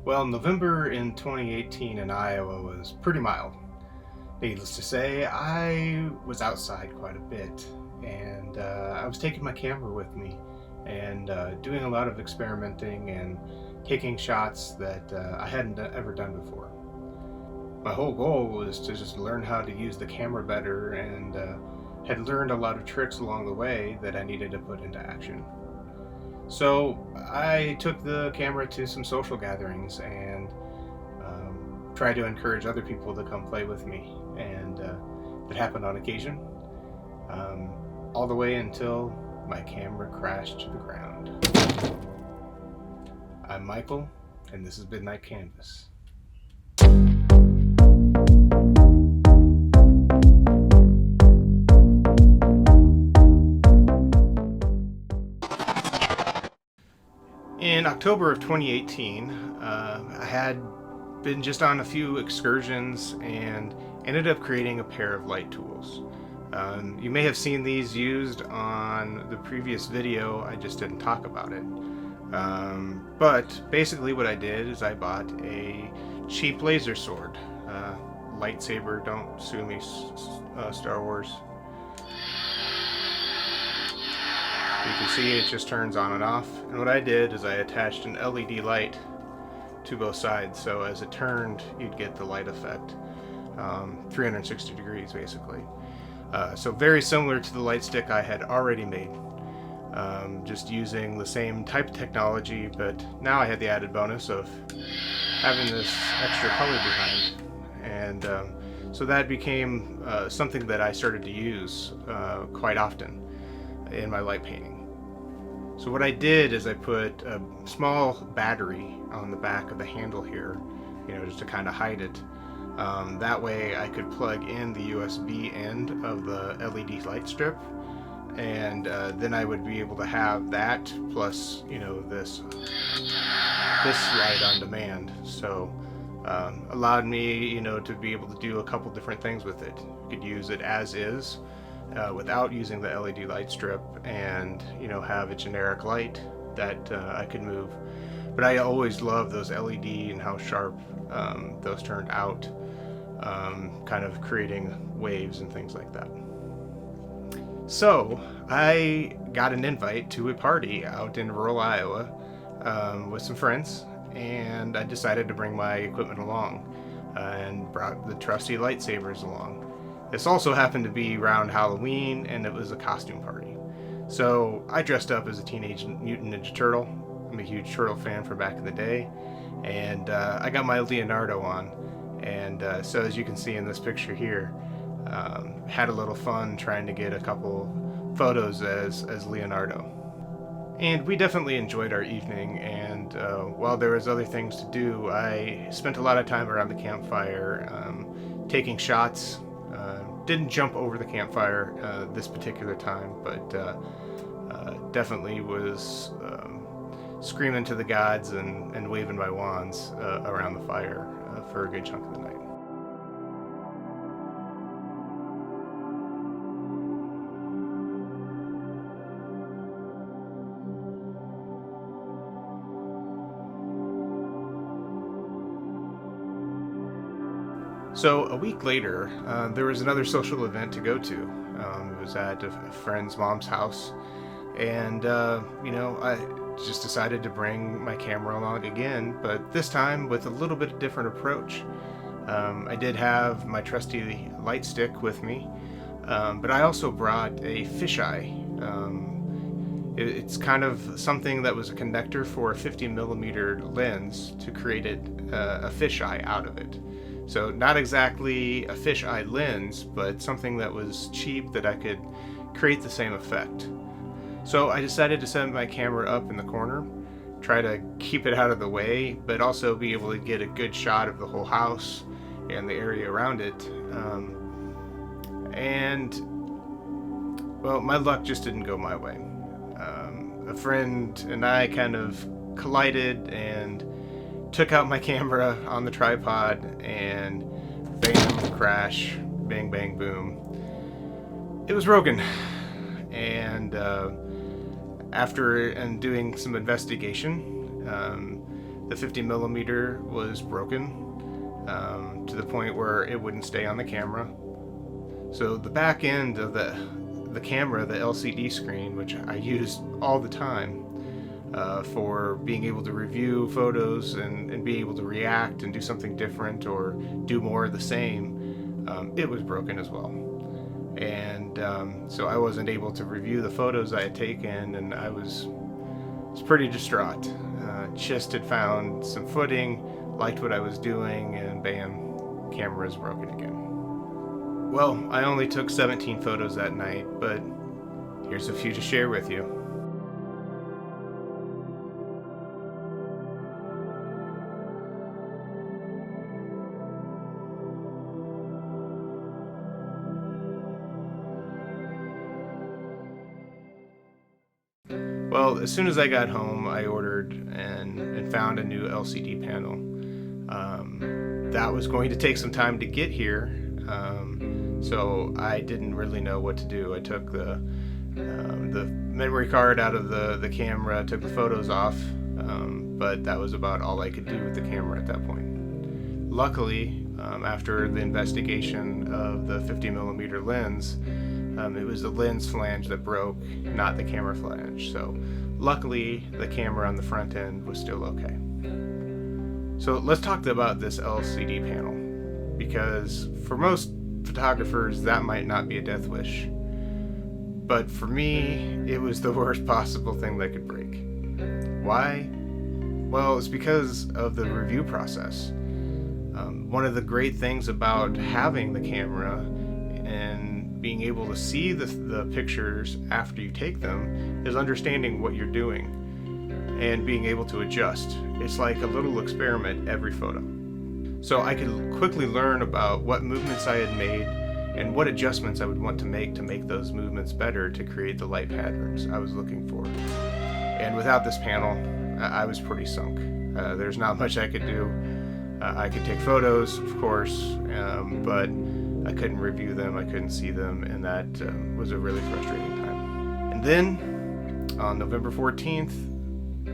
Well, November in 2018 in Iowa was pretty mild. Needless to say, I was outside quite a bit, and I was taking my camera with me and doing a lot of experimenting and taking shots that I hadn't ever done before. My whole goal was to just learn how to use the camera better and had learned a lot of tricks along the way that I needed to put into action. So I took the camera to some social gatherings and tried to encourage other people to come play with me. And it happened on occasion, um, all the way until my camera crashed to the ground. I'm Michael, and this is Midnight Canvas. In October of 2018, I had been just on a few excursions and ended up creating a pair of light tools. You may have seen these used on the previous video, I just didn't talk about it. But basically what I did is I bought a cheap laser sword. Lightsaber, don't sue me, Star Wars. You can see it just turns on and off. And what I did is I attached an LED light to both sides, so as it turned, you'd get the light effect, 360 degrees basically. So very similar to the light stick I had already made, just using the same type of technology, but now I had the added bonus of having this extra color behind. And so that became something that I started to use quite often in my light painting. So what I did is I put a small battery on the back of the handle here, just to kind of hide it. That way I could plug in the USB end of the LED light strip, and then I would be able to have that plus, this light on demand. So allowed me, to be able to do a couple different things with it. You could use it as is, without using the LED light strip, and have a generic light that I could move. But I always loved those LED and how sharp those turned out, kind of creating waves and things like that. So I got an invite to a party out in rural Iowa with some friends, and I decided to bring my equipment along and brought the trusty lightsabers along. This also happened to be around Halloween, and it was a costume party. So I dressed up as a Teenage Mutant Ninja Turtle. I'm a huge Turtle fan from back in the day. And I got my Leonardo on. And so as you can see in this picture here, had a little fun trying to get a couple photos as Leonardo. And we definitely enjoyed our evening, and while there was other things to do, I spent a lot of time around the campfire, taking shots. Didn't jump over the campfire this particular time, but definitely was screaming to the gods and waving my wands around the fire for a good chunk of the night. So a week later, there was another social event to go to. It was at a friend's mom's house, and I just decided to bring my camera along again, but this time with a little bit different approach. I did have my trusty light stick with me, but I also brought a fisheye. It's kind of something that was a connector for a 50mm lens to create a fisheye out of it. So not exactly a fisheye lens, but something that was cheap that I could create the same effect. So I decided to set my camera up in the corner, try to keep it out of the way, but also be able to get a good shot of the whole house and the area around it. Well, my luck just didn't go my way. A friend and I kind of collided and took out my camera on the tripod, and bam, crash, bang, bang, boom. It was broken. And after doing some investigation, The 50 millimeter was broken to the point where it wouldn't stay on the camera. So the back end of the camera, the LCD screen, which I use all the time for being able to review photos and be able to react and do something different or do more of the same, it was broken as well. And so I wasn't able to review the photos I had taken, and I was pretty distraught. Just had found some footing, liked what I was doing, and bam, camera is broken again. Well, I only took 17 photos that night, but here's a few to share with you. Well, as soon as I got home, I ordered and found a new LCD panel. That was going to take some time to get here, so I didn't really know what to do. I took the memory card out of the camera, took the photos off, but that was about all I could do with the camera at that point. Luckily, after the investigation of the 50 millimeter lens, it was the lens flange that broke, not the camera flange. So luckily, the camera on the front end was still okay. So let's talk about this LCD panel, because for most photographers, that might not be a death wish. But for me, it was the worst possible thing that could break. Why? Well, it's because of the review process. One of the great things about having the camera and being able to see the pictures after you take them is understanding what you're doing and being able to adjust. It's like a little experiment every photo. So I could quickly learn about what movements I had made and what adjustments I would want to make those movements better to create the light patterns I was looking for. And without this panel, I was pretty sunk. There's not much I could do. I could take photos, of course, but I couldn't review them, I couldn't see them, and that was a really frustrating time. And then, on November 14th,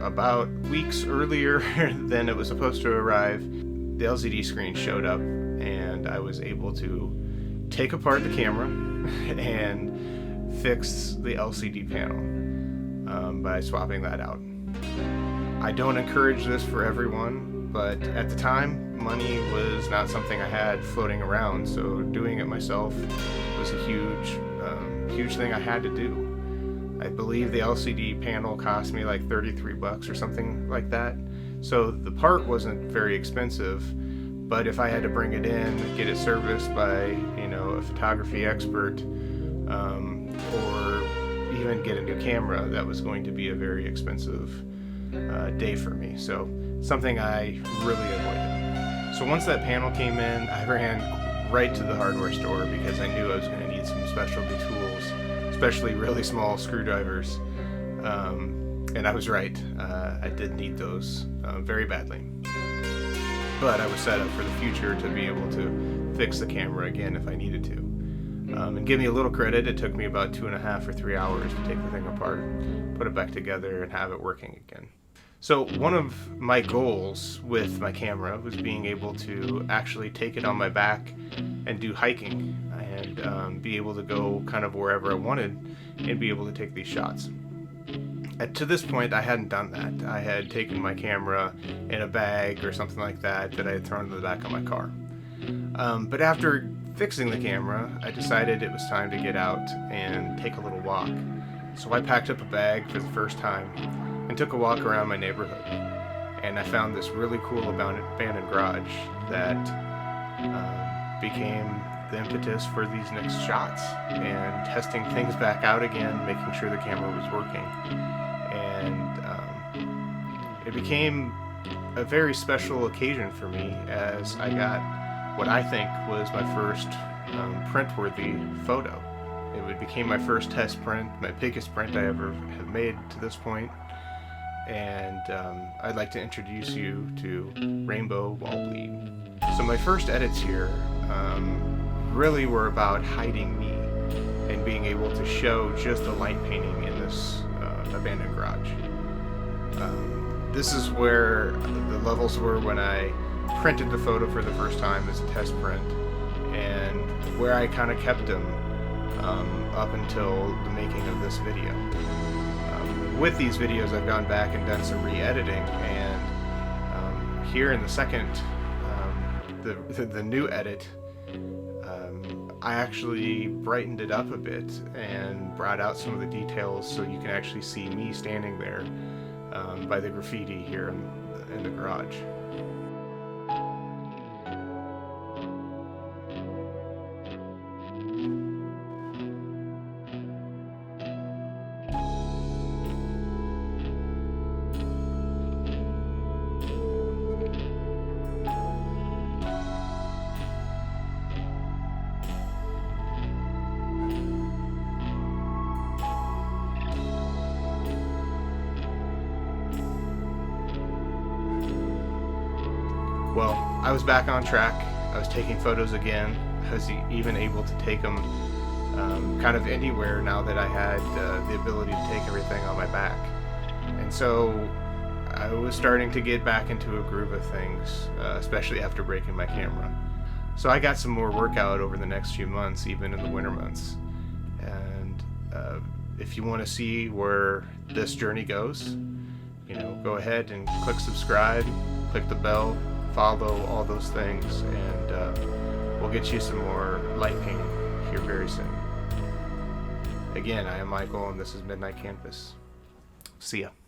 about weeks earlier than it was supposed to arrive, the LCD screen showed up, and I was able to take apart the camera and fix the LCD panel by swapping that out. I don't encourage this for everyone, but at the time, money was not something I had floating around, so doing it myself was a huge thing I had to do. I believe the LCD panel cost me like $33 or something like that, so the part wasn't very expensive, but if I had to bring it in, get it serviced by, a photography expert, or even get a new camera, that was going to be a very expensive day for me, so something I really avoided. So once that panel came in, I ran right to the hardware store because I knew I was going to need some specialty tools, especially really small screwdrivers, and I was right. I did need those very badly. But I was set up for the future to be able to fix the camera again if I needed to. And give me a little credit, it took me about 2.5 or 3 hours to take the thing apart, put it back together, and have it working again. So one of my goals with my camera was being able to actually take it on my back and do hiking and be able to go kind of wherever I wanted and be able to take these shots. To this point, I hadn't done that. I had taken my camera in a bag or something like that I had thrown in the back of my car. But after fixing the camera, I decided it was time to get out and take a little walk. So I packed up a bag for the first time and took a walk around my neighborhood. And I found this really cool abandoned garage that became the impetus for these next shots and testing things back out again, making sure the camera was working. And it became a very special occasion for me as I got what I think was my first print-worthy photo. It became my first test print, my biggest print I ever have made to this point. And I'd like to introduce you to Rainbow Wall Bleed. So my first edits here really were about hiding me and being able to show just the light painting in this abandoned garage. this is where the levels were when I printed the photo for the first time as a test print, and where I kind of kept them up until the making of this video. With these videos, I've gone back and done some re-editing, and here in the second, the new edit, I actually brightened it up a bit and brought out some of the details so you can actually see me standing there by the graffiti here in the garage. Well, I was back on track. I was taking photos again. I was even able to take them kind of anywhere now that I had the ability to take everything on my back. And so I was starting to get back into a groove of things, especially after breaking my camera. So I got some more workout over the next few months, even in the winter months. And if you want to see where this journey goes, go ahead and click subscribe, click the bell, follow all those things, and we'll get you some more light painting here very soon. Again, I am Michael, and this is Midnight Canvas. See ya.